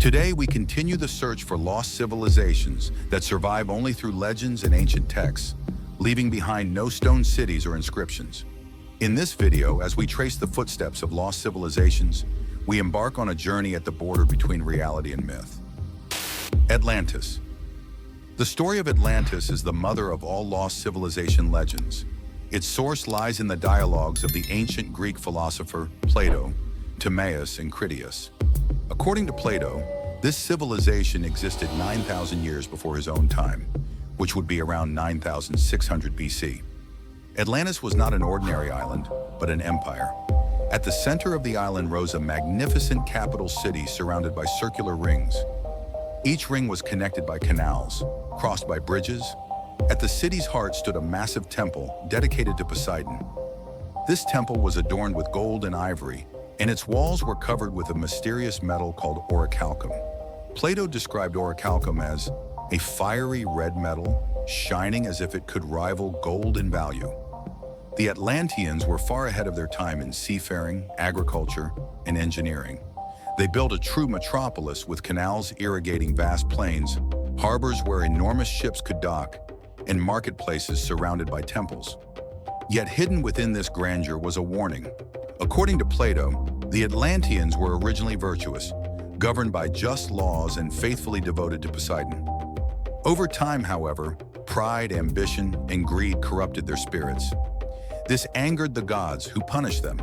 Today, we continue the search for lost civilizations that survive only through legends and ancient texts, leaving behind no stone cities or inscriptions. In this video, as we trace the footsteps of lost civilizations, we embark on a journey at the border between reality and myth. Atlantis. The story of Atlantis is the mother of all lost civilization legends. Its source lies in the dialogues of the ancient Greek philosopher Plato, Timaeus, and Critias. According to Plato, this civilization existed 9,000 years before his own time, which would be around 9,600 BC. Atlantis was not an ordinary island, but an empire. At the center of the island rose a magnificent capital city surrounded by circular rings. Each ring was connected by canals, crossed by bridges. At the city's heart stood a massive temple dedicated to Poseidon. This temple was adorned with gold and ivory, and its walls were covered with a mysterious metal called orichalcum. Plato described orichalcum as a fiery red metal, shining as if it could rival gold in value. The Atlanteans were far ahead of their time in seafaring, agriculture, and engineering. They built a true metropolis with canals irrigating vast plains, harbors where enormous ships could dock, and marketplaces surrounded by temples. Yet hidden within this grandeur was a warning. According to Plato, the Atlanteans were originally virtuous, governed by just laws and faithfully devoted to Poseidon. Over time, however, pride, ambition, and greed corrupted their spirits. This angered the gods, who punished them.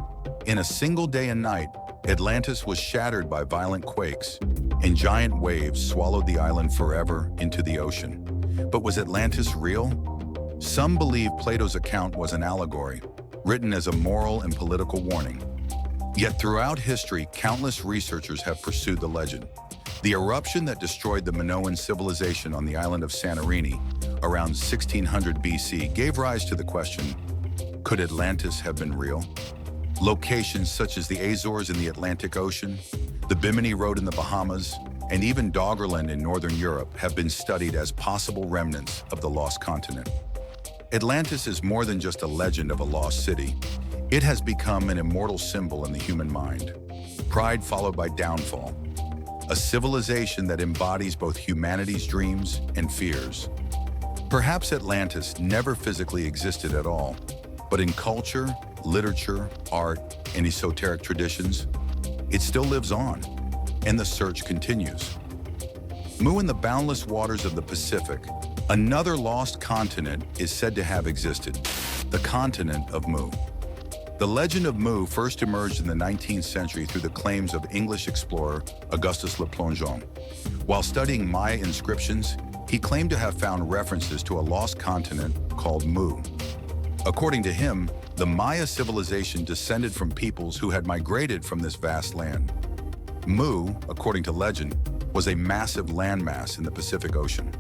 In a single day and night, Atlantis was shattered by violent quakes, and giant waves swallowed the island forever into the ocean. But was Atlantis real? Some believe Plato's account was an allegory, written as a moral and political warning. Yet throughout history, countless researchers have pursued the legend. The eruption that destroyed the Minoan civilization on the island of Santorini around 1600 BC gave rise to the question, could Atlantis have been real? Locations such as the Azores in the Atlantic Ocean, the Bimini Road in the Bahamas, and even Doggerland in northern Europe have been studied as possible remnants of the lost continent. Atlantis is more than just a legend of a lost city. It has become an immortal symbol in the human mind. Pride followed by downfall. A civilization that embodies both humanity's dreams and fears. Perhaps Atlantis never physically existed at all, but in culture, literature, art, and esoteric traditions, it still lives on, and the search continues. Mu in the boundless waters of the Pacific, another lost continent is said to have existed, the continent of Mu. The legend of Mu first emerged in the 19th century through the claims of English explorer Augustus Le Plongeon. While studying Maya inscriptions, he claimed to have found references to a lost continent called Mu. According to him, the Maya civilization descended from peoples who had migrated from this vast land. Mu, according to legend, was a massive landmass in the Pacific Ocean.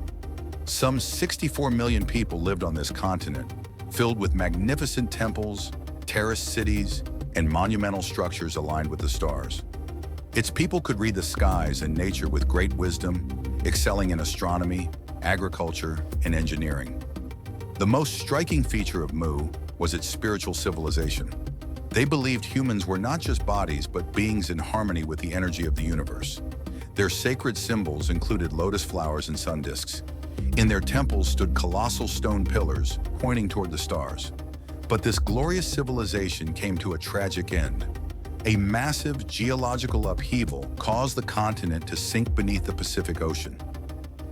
Some 64 million people lived on this continent, filled with magnificent temples, terraced cities, and monumental structures aligned with the stars. Its people could read the skies and nature with great wisdom, excelling in astronomy, agriculture, and engineering. The most striking feature of Mu was its spiritual civilization. They believed humans were not just bodies, but beings in harmony with the energy of the universe. Their sacred symbols included lotus flowers and sun disks. In their temples stood colossal stone pillars pointing toward the stars. But this glorious civilization came to a tragic end. A massive geological upheaval caused the continent to sink beneath the Pacific Ocean.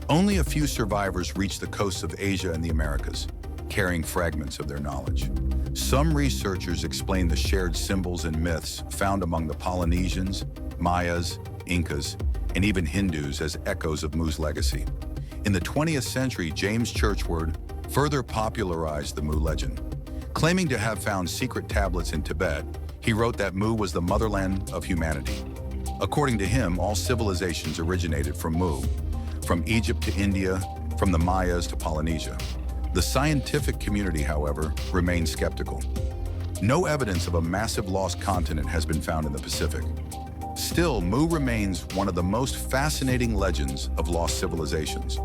Only a few survivors reached the coasts of Asia and the Americas, carrying fragments of their knowledge. Some researchers explain the shared symbols and myths found among the Polynesians, Mayas, Incas, and even Hindus as echoes of Mu's legacy. In the 20th century, James Churchward further popularized the Mu legend. Claiming to have found secret tablets in Tibet, he wrote that Mu was the motherland of humanity. According to him, all civilizations originated from Mu, from Egypt to India, from the Mayas to Polynesia. The scientific community, however, remains skeptical. No evidence of a massive lost continent has been found in the Pacific. Still, Mu remains one of the most fascinating legends of lost civilizations.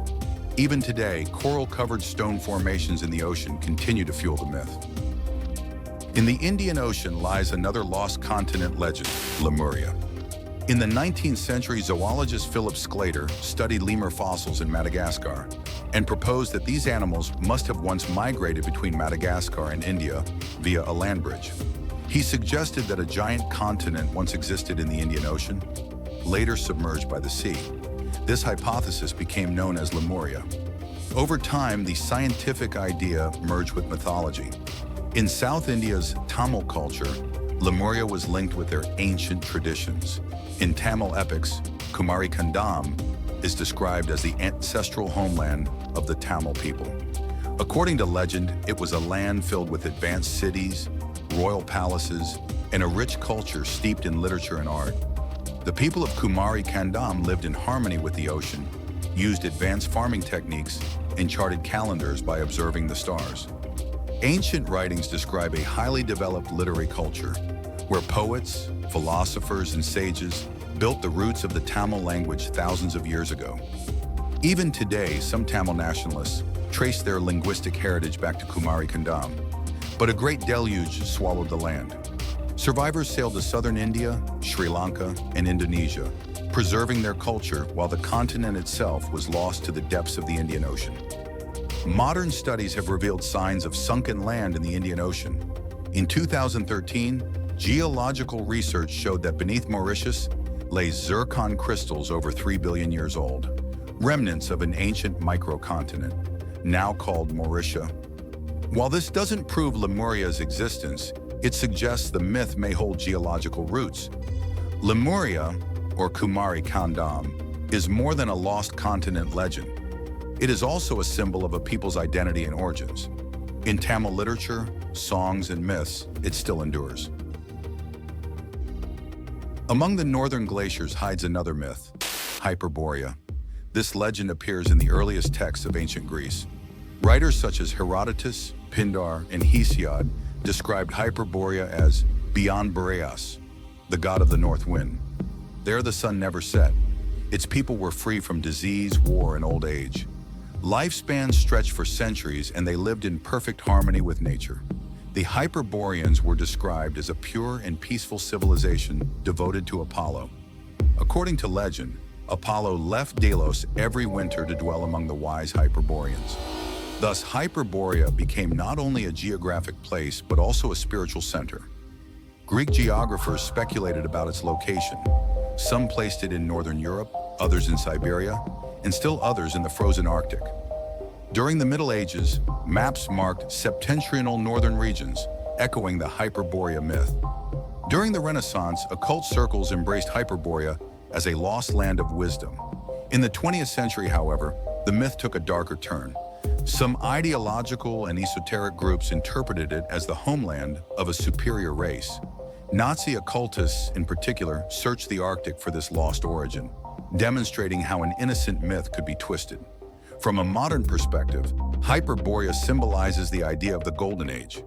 Even today, coral-covered stone formations in the ocean continue to fuel the myth. In the Indian Ocean lies another lost continent legend, Lemuria. In the 19th century, zoologist Philip Sclater studied lemur fossils in Madagascar and proposed that these animals must have once migrated between Madagascar and India via a land bridge. He suggested that a giant continent once existed in the Indian Ocean, later submerged by the sea. This hypothesis became known as Lemuria. Over time, the scientific idea merged with mythology. In South India's Tamil culture, Lemuria was linked with their ancient traditions. In Tamil epics, Kumari Kandam is described as the ancestral homeland of the Tamil people. According to legend, it was a land filled with advanced cities, royal palaces, and a rich culture steeped in literature and art. The people of Kumari Kandam lived in harmony with the ocean, used advanced farming techniques, and charted calendars by observing the stars. Ancient writings describe a highly developed literary culture, where poets, philosophers, and sages built the roots of the Tamil language thousands of years ago. Even today, some Tamil nationalists trace their linguistic heritage back to Kumari Kandam, but a great deluge swallowed the land. Survivors sailed to southern India, Sri Lanka, and Indonesia, preserving their culture while the continent itself was lost to the depths of the Indian Ocean. Modern studies have revealed signs of sunken land in the Indian Ocean. In 2013, geological research showed that beneath Mauritius lay zircon crystals over 3 billion years old, remnants of an ancient microcontinent, now called Mauritia. While this doesn't prove Lemuria's existence, it suggests the myth may hold geological roots. Lemuria, or Kumari Kandam, is more than a lost continent legend. It is also a symbol of a people's identity and origins. In Tamil literature, songs, and myths, it still endures. Among the northern glaciers hides another myth, Hyperborea. This legend appears in the earliest texts of ancient Greece. Writers such as Herodotus, Pindar, and Hesiod described Hyperborea as beyond Boreas, the god of the north wind. There the sun never set. Its people were free from disease, war, and old age. Lifespans stretched for centuries, and they lived in perfect harmony with nature. The Hyperboreans were described as a pure and peaceful civilization devoted to Apollo. According to legend, Apollo left Delos every winter to dwell among the wise Hyperboreans. Thus, Hyperborea became not only a geographic place, but also a spiritual center. Greek geographers speculated about its location. Some placed it in northern Europe, others in Siberia, and still others in the frozen Arctic. During the Middle Ages, maps marked septentrional northern regions, echoing the Hyperborea myth. During the Renaissance, occult circles embraced Hyperborea as a lost land of wisdom. In the 20th century, however, the myth took a darker turn. Some ideological and esoteric groups interpreted it as the homeland of a superior race. Nazi occultists, in particular, searched the Arctic for this lost origin, demonstrating how an innocent myth could be twisted. From a modern perspective, Hyperborea symbolizes the idea of the Golden Age.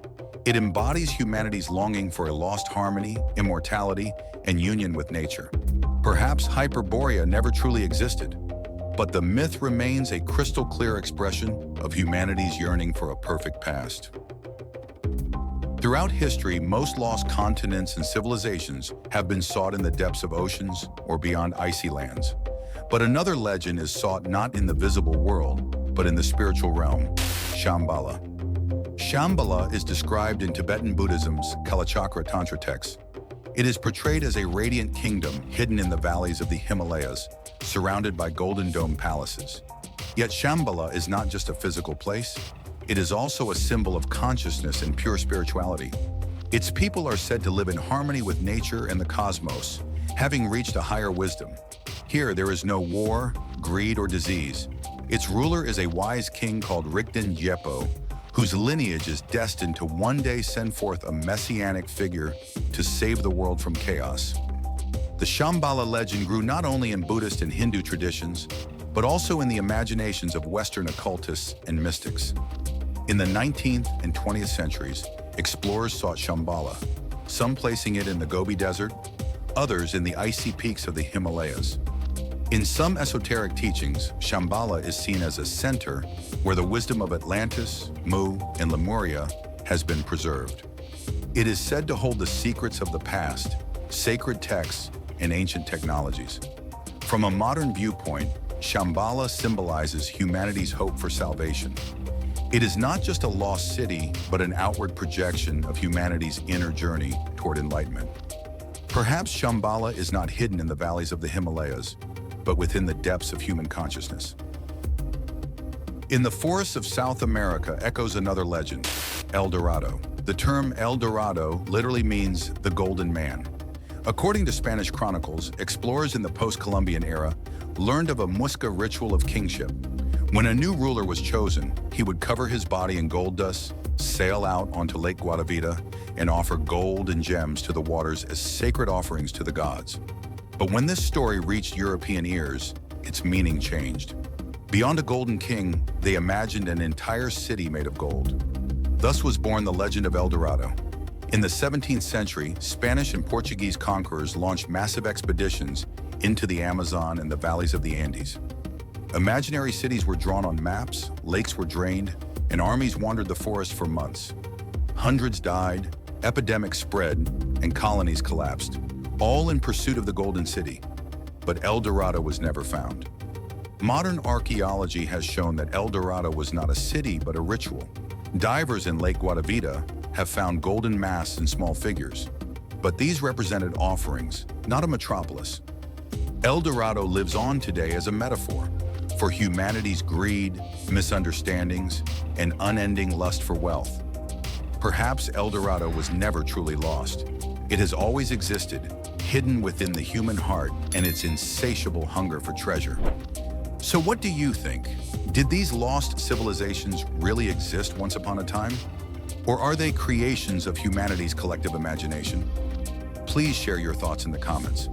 It embodies humanity's longing for a lost harmony, immortality, and union with nature. Perhaps Hyperborea never truly existed, but the myth remains a crystal-clear expression of humanity's yearning for a perfect past. Throughout history, most lost continents and civilizations have been sought in the depths of oceans or beyond icy lands. But another legend is sought not in the visible world, but in the spiritual realm, Shambhala. Shambhala is described in Tibetan Buddhism's Kalachakra Tantra texts. It is portrayed as a radiant kingdom hidden in the valleys of the Himalayas, surrounded by golden dome palaces. Yet Shambhala is not just a physical place, it is also a symbol of consciousness and pure spirituality. Its people are said to live in harmony with nature and the cosmos, having reached a higher wisdom. Here there is no war, greed, or disease. Its ruler is a wise king called Rigden Jepo, whose lineage is destined to one day send forth a messianic figure to save the world from chaos. The Shambhala legend grew not only in Buddhist and Hindu traditions, but also in the imaginations of Western occultists and mystics. In the 19th and 20th centuries, explorers sought Shambhala, some placing it in the Gobi Desert, others in the icy peaks of the Himalayas. In some esoteric teachings, Shambhala is seen as a center where the wisdom of Atlantis, Mu, and Lemuria has been preserved. It is said to hold the secrets of the past, sacred texts, and ancient technologies. From a modern viewpoint, Shambhala symbolizes humanity's hope for salvation. It is not just a lost city, but an outward projection of humanity's inner journey toward enlightenment. Perhaps Shambhala is not hidden in the valleys of the Himalayas, but within the depths of human consciousness. In the forests of South America echoes another legend, El Dorado. The term El Dorado literally means the golden man. According to Spanish chronicles, explorers in the post-Columbian era learned of a Muisca ritual of kingship. When a new ruler was chosen, he would cover his body in gold dust, sail out onto Lake Guatavita, and offer gold and gems to the waters as sacred offerings to the gods. But when this story reached European ears, its meaning changed. Beyond a golden king, they imagined an entire city made of gold. Thus was born the legend of El Dorado. In the 17th century, Spanish and Portuguese conquerors launched massive expeditions into the Amazon and the valleys of the Andes. Imaginary cities were drawn on maps, lakes were drained, and armies wandered the forest for months. Hundreds died, epidemics spread, and colonies collapsed, all in pursuit of the Golden City. But El Dorado was never found. Modern archaeology has shown that El Dorado was not a city, but a ritual. Divers in Lake Guatavita have found golden masks and small figures, but these represented offerings, not a metropolis. El Dorado lives on today as a metaphor for humanity's greed, misunderstandings, and unending lust for wealth. Perhaps El Dorado was never truly lost. It has always existed, hidden within the human heart and its insatiable hunger for treasure. So what do you think? Did these lost civilizations really exist once upon a time? Or are they creations of humanity's collective imagination? Please share your thoughts in the comments.